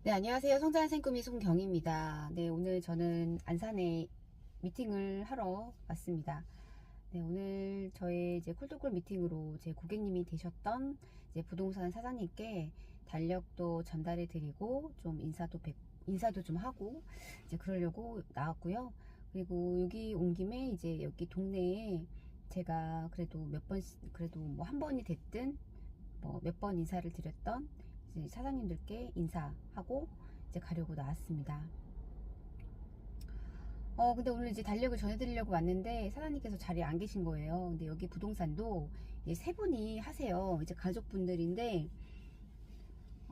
네, 안녕하세요. 성장한 생꿈이 송경입니다. 네, 오늘 저는 안산에 미팅을 하러 왔습니다. 네, 오늘 저의 이제 콜드콜 미팅으로 제 고객님이 되셨던 이제 부동산 사장님께 달력도 전달해 드리고 좀 인사도 좀 하고 이제 그러려고 나왔고요. 그리고 여기 온 김에 이제 여기 동네에 제가 그래도 그래도 뭐 한 번이 됐든 뭐 몇 번 인사를 드렸던 이제 사장님들께 인사하고 이제 가려고 나왔습니다. 근데 오늘 이제 달력을 전해드리려고 왔는데 사장님께서 자리에 안 계신 거예요. 근데 여기 부동산도 이제 세 분이 하세요. 이제 가족분들인데,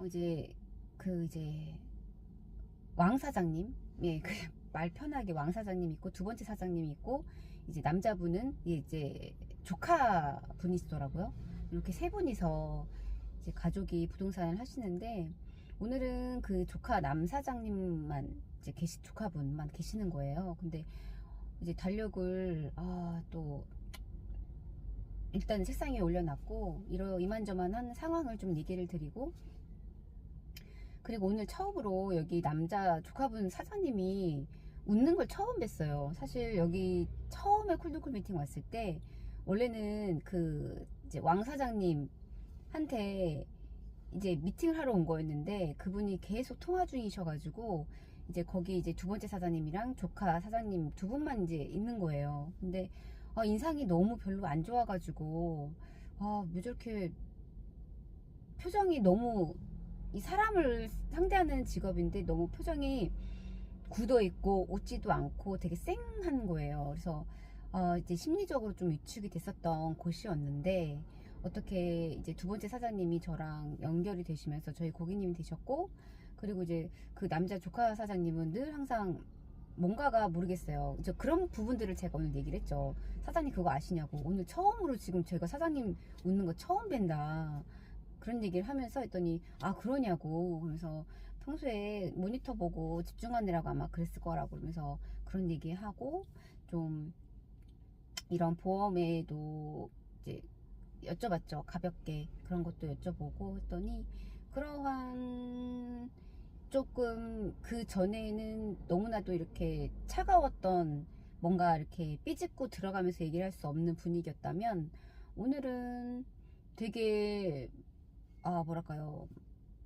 이제 이제 왕 사장님, 예, 그 말 편하게 왕 사장님 있고 두 번째 사장님이 있고 이제 남자분은 이제 조카 분이시더라고요. 이렇게 세 분이서 이제 가족이 부동산을 하시는데 오늘은 그 조카 남 사장님만 이제 조카분만 계시는 거예요. 근데 이제 달력을 또 일단 책상 위에 올려놨고 이만저만한 상황을 좀 얘기를 드리고, 그리고 오늘 처음으로 여기 남자 조카분 사장님이 웃는 걸 처음 뵀어요. 사실 여기 처음에 콜드콜 미팅 왔을 때 원래는 그 이제 왕 사장님한테 이제 미팅을 하러 온 거였는데 그분이 계속 통화 중이셔가지고 이제 거기 이제 두 번째 사장님이랑 조카 사장님 두 분만 이제 있는 거예요. 근데 인상이 너무 별로 안 좋아가지고 왜 저렇게 표정이 너무, 이 사람을 상대하는 직업인데 너무 표정이 굳어 있고 웃지도 않고 되게 쌩한 거예요. 그래서 이제 심리적으로 좀 위축이 됐었던 곳이었는데 어떻게 이제 두 번째 사장님이 저랑 연결이 되시면서 저희 고객님이 되셨고, 그리고 이제 그 남자 조카 사장님은 늘 항상 뭔가가 모르겠어요. 저 그런 부분들을 제가 오늘 얘기를 했죠. 사장님 그거 아시냐고. 오늘 처음으로 지금 제가 사장님 웃는 거 처음 뵌다. 그런 얘기를 하면서 했더니 그러냐고. 그래서 평소에 모니터 보고 집중하느라고 아마 그랬을 거라고 그러면서 그런 얘기하고, 좀 이런 보험에도 이제 여쭤봤죠. 가볍게 그런 것도 여쭤보고 했더니 그러한, 조금 그 전에는 너무나도 이렇게 차가웠던, 뭔가 이렇게 삐집고 들어가면서 얘기를 할 수 없는 분위기였다면 오늘은 되게, 뭐랄까요,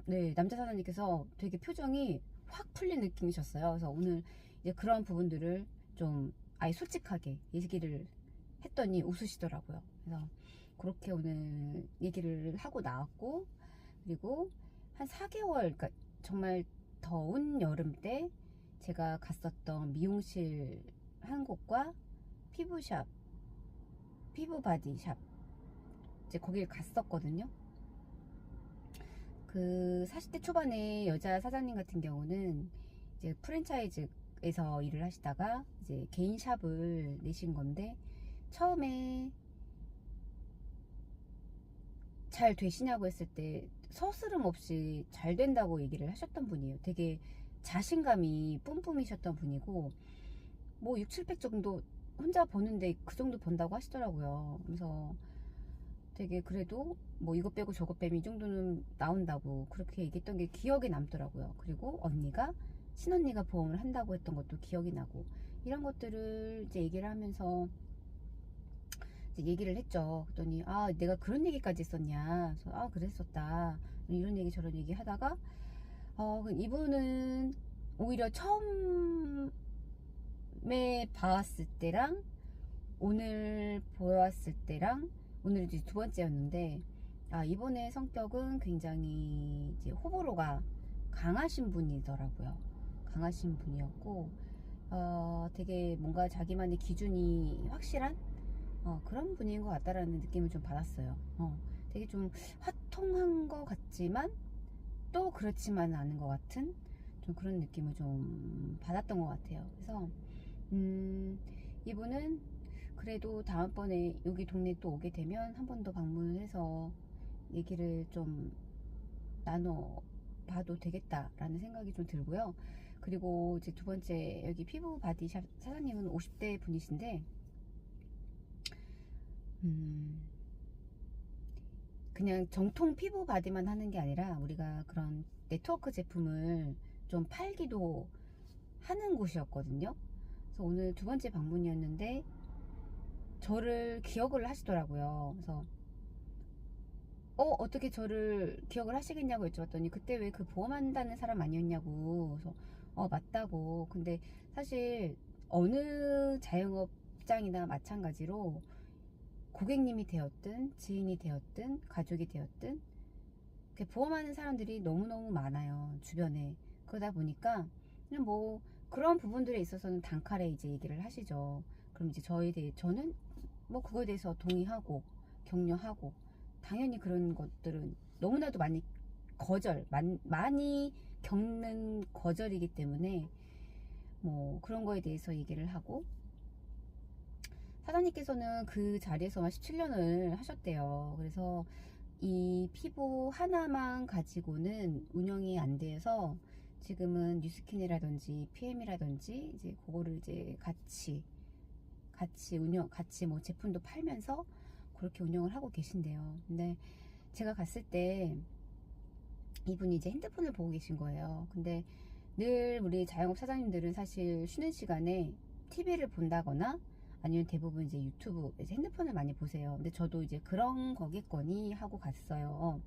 네, 남자 사장님께서 되게 표정이 확 풀린 느낌이셨어요. 그래서 오늘 이제 그런 부분들을 좀 아예 솔직하게 얘기를 했더니 웃으시더라고요. 그래서 그렇게 오늘 얘기를 하고 나왔고, 그리고 한 4개월, 그러니까 정말 더운 여름 때 제가 갔었던 미용실 한 곳과 피부샵, 피부바디샵, 이제 거길 갔었거든요. 그 40대 초반에 여자 사장님 같은 경우는 이제 프랜차이즈에서 일을 하시다가 이제 개인 샵을 내신 건데, 처음에 잘 되시냐고 했을 때 서스름 없이 잘 된다고 얘기를 하셨던 분이에요. 되게 자신감이 뿜뿜이셨던 분이고, 뭐 6, 700 정도 혼자 버는데 그 정도 번다고 하시더라고요. 그래서 되게 그래도 뭐 이것 빼고 저것 빼면 이 정도는 나온다고 그렇게 얘기했던 게 기억에 남더라고요. 그리고 친언니가 보험을 한다고 했던 것도 기억이 나고, 이런 것들을 이제 얘기를 하면서 이제 얘기를 했죠. 그랬더니 내가 그런 얘기까지 했었냐. 그래서 그랬었다. 이런 얘기 저런 얘기 하다가 이분은 오히려 처음에 봐왔을 때랑 오늘 보았을 때랑, 오늘 이제 두 번째였는데 이번에 성격은 굉장히 이제 호불호가 강하신 분이더라고요. 강하신 분이었고 되게 뭔가 자기만의 기준이 확실한 그런 분인 것 같다라는 느낌을 좀 받았어요. 되게 좀 화통한 것 같지만 또 그렇지만은 않은 것 같은 좀 그런 느낌을 좀 받았던 것 같아요. 그래서 이분은 그래도 다음번에 여기 동네 또 오게 되면 한 번 더 방문을 해서 얘기를 좀 나눠 봐도 되겠다라는 생각이 좀 들고요. 그리고 이제 두 번째, 여기 피부 바디샵 사장님은 50대 분이신데 그냥 정통 피부 바디만 하는 게 아니라 우리가 그런 네트워크 제품을 좀 팔기도 하는 곳이었거든요. 그래서 오늘 두 번째 방문이었는데 저를 기억을 하시더라고요. 그래서 어떻게 저를 기억을 하시겠냐고 여쭤봤더니 그때 왜 그 보험한다는 사람 아니었냐고. 그래서 맞다고. 근데 사실 어느 자영업장이나 마찬가지로 고객님이 되었든 지인이 되었든 가족이 되었든 보험하는 사람들이 너무너무 많아요, 주변에. 그러다 보니까 그냥 뭐 그런 부분들에 있어서는 단칼에 이제 얘기를 하시죠. 그럼 이제 저는 뭐 그거에 대해서 동의하고 격려하고, 당연히 그런 것들은 너무나도 많이 겪는 거절이기 때문에 뭐 그런 거에 대해서 얘기를 하고, 사장님께서는 그 자리에서만 17년을 하셨대요. 그래서 이 피부 하나만 가지고는 운영이 안 돼서 지금은 뉴스킨이라든지 PM이라든지 이제 그거를 이제 같이 뭐 제품도 팔면서 그렇게 운영을 하고 계신데요. 근데 제가 갔을 때 이분이 이제 핸드폰을 보고 계신 거예요. 근데 늘 우리 자영업 사장님들은 사실 쉬는 시간에 TV를 본다거나 아니면 대부분 이제 유튜브, 이제 핸드폰을 많이 보세요. 근데 저도 이제 그런 거겠거니 하고 갔어요.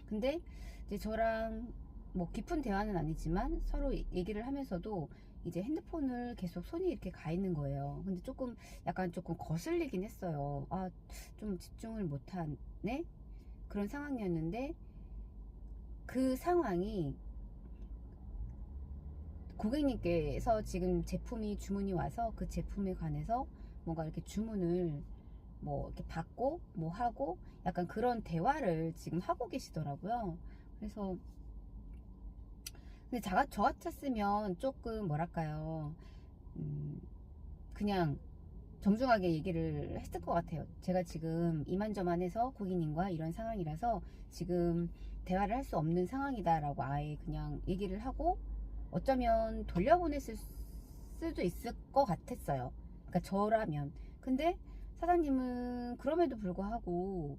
근데 이제 저랑 뭐 깊은 대화는 아니지만 서로 얘기를 하면서도 이제 핸드폰을 계속 손이 이렇게 가 있는 거예요. 근데 약간 조금 거슬리긴 했어요. 좀 집중을 못하네? 그런 상황이었는데, 그 상황이 고객님께서 지금 제품이 주문이 와서 그 제품에 관해서 뭔가 이렇게 주문을 뭐 이렇게 받고 뭐 하고 약간 그런 대화를 지금 하고 계시더라고요. 그래서 근데 저 같았으면 조금 뭐랄까요, 그냥 정중하게 얘기를 했을 것 같아요. 제가 지금 이만저만해서 고객님과 이런 상황이라서 지금 대화를 할 수 없는 상황이다라고 아예 그냥 얘기를 하고 어쩌면 돌려보냈을 수도 있을 것 같았어요. 그러니까 저라면. 근데 사장님은 그럼에도 불구하고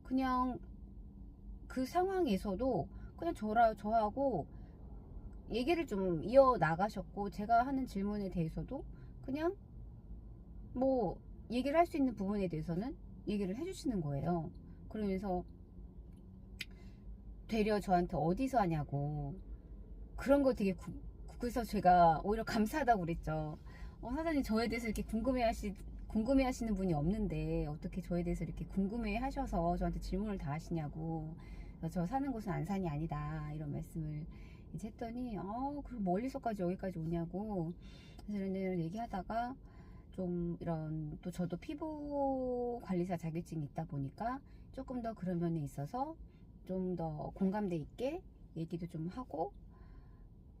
그냥 그 상황에서도 그냥 저하고 얘기를 좀 이어 나가셨고, 제가 하는 질문에 대해서도 그냥 뭐 얘기를 할 수 있는 부분에 대해서는 얘기를 해주시는 거예요. 그러면서 되려 저한테 어디서 하냐고 그런 거 되게 그래서 제가 오히려 감사하다고 그랬죠. 사장님 저에 대해서 이렇게 궁금해하시는 분이 없는데 어떻게 저에 대해서 이렇게 궁금해하셔서 저한테 질문을 다 하시냐고. 저 사는 곳은 안산이 아니다 이런 말씀을 이제 했더니 그 멀리서까지 여기까지 오냐고. 그래서 이런 얘기하다가 좀 이런, 또 저도 피부 관리사 자격증이 있다 보니까 조금 더 그런 면에 있어서 좀 더 공감대 있게 얘기도 좀 하고,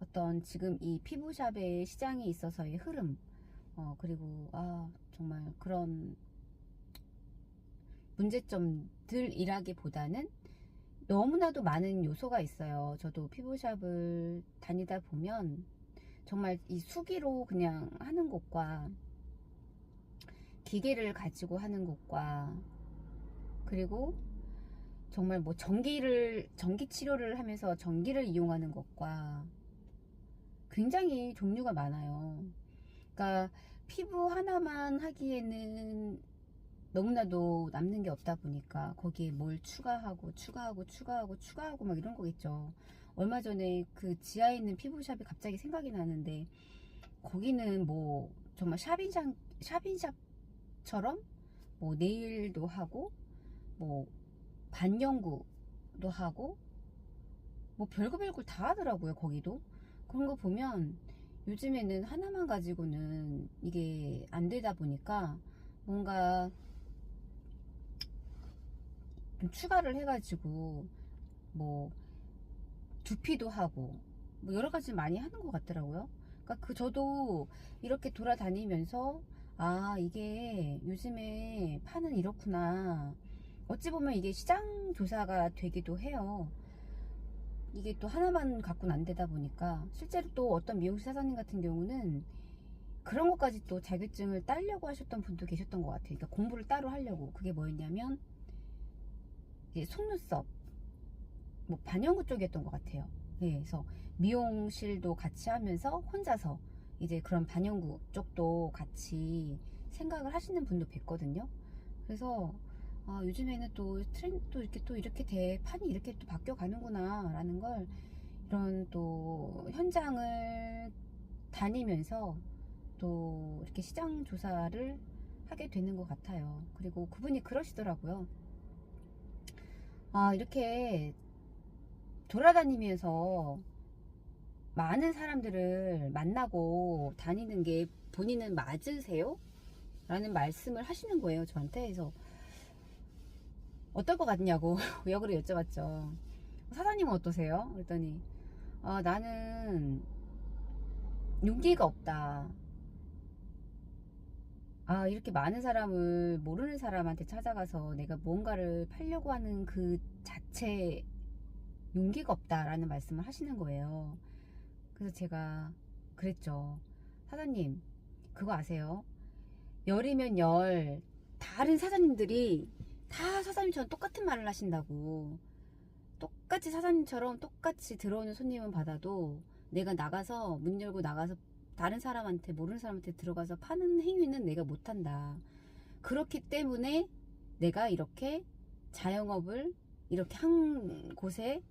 어떤 지금 이 피부샵의 시장에 있어서의 흐름, 그리고 정말 그런 문제점들이라기보다는 너무나도 많은 요소가 있어요. 저도 피부샵을 다니다 보면 정말 이 수기로 그냥 하는 곳과 기계를 가지고 하는 곳과, 그리고 정말 뭐 전기 치료를 하면서 전기를 이용하는 것과 굉장히 종류가 많아요. 그러니까 피부 하나만 하기에는 너무나도 남는 게 없다 보니까 거기에 뭘 추가하고 막 이런 거겠죠. 얼마 전에 그 지하에 있는 피부샵이 갑자기 생각이 나는데, 거기는 뭐 정말 샵인샵처럼 뭐 네일도 하고 뭐 반영구도 하고 뭐 별거 다 하더라고요. 거기도 그런 거 보면 요즘에는 하나만 가지고는 이게 안 되다 보니까 뭔가 좀 추가를 해가지고 뭐 두피도 하고 뭐 여러 가지 많이 하는 것 같더라고요. 그러니까 저도 이렇게 돌아다니면서 이게 요즘에 파는 이렇구나. 어찌 보면 이게 시장 조사가 되기도 해요. 이게 또 하나만 갖고는 안 되다 보니까, 실제로 또 어떤 미용실 사장님 같은 경우는 그런 것까지 또 자격증을 따려고 하셨던 분도 계셨던 것 같아요. 그러니까 공부를 따로 하려고. 그게 뭐였냐면 이제 속눈썹, 뭐 반영구 쪽이었던 것 같아요. 네, 그래서 미용실도 같이 하면서 혼자서 이제 그런 반영구 쪽도 같이 생각을 하시는 분도 뵀거든요. 그래서 요즘에는 또 트렌드도 이렇게 또 이렇게 판이 이렇게 또 바뀌어 가는구나 라는 걸 이런 또 현장을 다니면서 또 이렇게 시장 조사를 하게 되는 것 같아요. 그리고 그분이 그러시더라고요. 이렇게 돌아다니면서 많은 사람들을 만나고 다니는 게 본인은 맞으세요? 라는 말씀을 하시는 거예요, 저한테. 그래서 어떨 것 같냐고 역으로 여쭤봤죠. 사장님은 어떠세요? 그랬더니 나는 용기가 없다. 이렇게 많은 사람을 모르는 사람한테 찾아가서 내가 뭔가를 팔려고 하는 그 자체 용기가 없다라는 말씀을 하시는 거예요. 그래서 제가 그랬죠. 사장님, 그거 아세요? 열이면 열, 다른 사장님들이 다 사장님처럼 똑같은 말을 하신다고. 똑같이 사장님처럼 똑같이 들어오는 손님은 받아도 내가 나가서 문 열고 나가서 다른 사람한테 모르는 사람한테 들어가서 파는 행위는 내가 못한다. 그렇기 때문에 내가 이렇게 자영업을 이렇게 한 곳에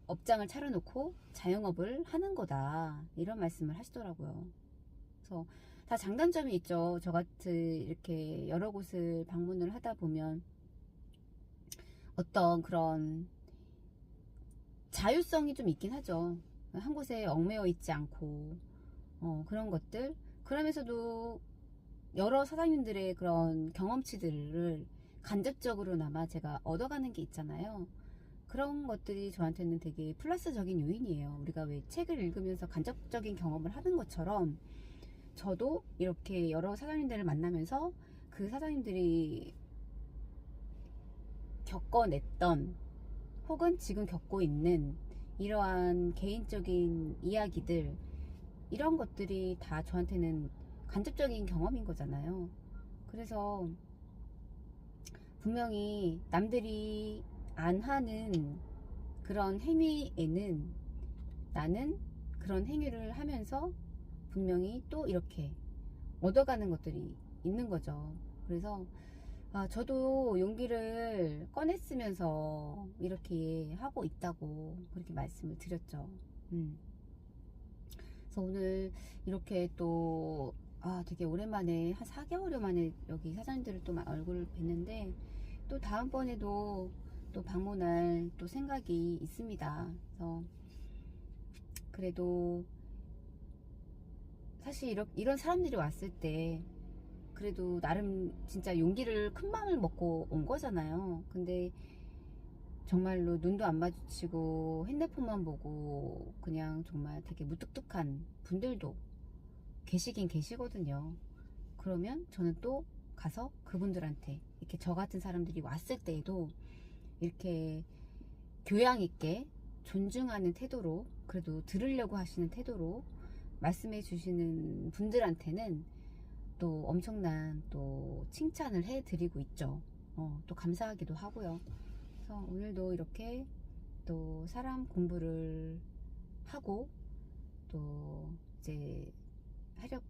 업장을 차려놓고 자영업을 하는 거다. 이런 말씀을 하시더라고요. 그래서 다 장단점이 있죠. 저 같은 이렇게 여러 곳을 방문을 하다 보면 어떤 그런 자율성이 좀 있긴 하죠. 한 곳에 얽매여 있지 않고 그런 것들. 그러면서도 여러 사장님들의 그런 경험치들을 간접적으로나마 제가 얻어가는 게 있잖아요. 그런 것들이 저한테는 되게 플러스적인 요인이에요. 우리가 왜 책을 읽으면서 간접적인 경험을 하는 것처럼 저도 이렇게 여러 사장님들을 만나면서 그 사장님들이 겪어냈던 혹은 지금 겪고 있는 이러한 개인적인 이야기들, 이런 것들이 다 저한테는 간접적인 경험인 거잖아요. 그래서 분명히 남들이 안 하는 그런 행위에는 나는 그런 행위를 하면서 분명히 또 이렇게 얻어가는 것들이 있는 거죠. 그래서 저도 용기를 꺼냈으면서 이렇게 하고 있다고 그렇게 말씀을 드렸죠. 그래서 오늘 이렇게 또 되게 오랜만에 한 4개월 만에 여기 사장님들을 또 얼굴을 뵀는데 또 다음번에도 또 방문할 또 생각이 있습니다. 그래서 그래도 사실 이런 사람들이 왔을 때 그래도 나름 진짜 용기를 큰 마음을 먹고 온 거잖아요. 근데 정말로 눈도 안 마주치고 핸드폰만 보고 그냥 정말 되게 무뚝뚝한 분들도 계시긴 계시거든요. 그러면 저는 또 가서 그분들한테 이렇게 저 같은 사람들이 왔을 때에도 이렇게 교양 있게 존중하는 태도로, 그래도 들으려고 하시는 태도로 말씀해 주시는 분들한테는 또 엄청난 또 칭찬을 해드리고 있죠. 또 감사하기도 하고요. 그래서 오늘도 이렇게 또 사람 공부를 하고 또 이제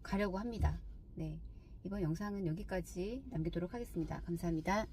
가려고 합니다. 네, 이번 영상은 여기까지 남기도록 하겠습니다. 감사합니다.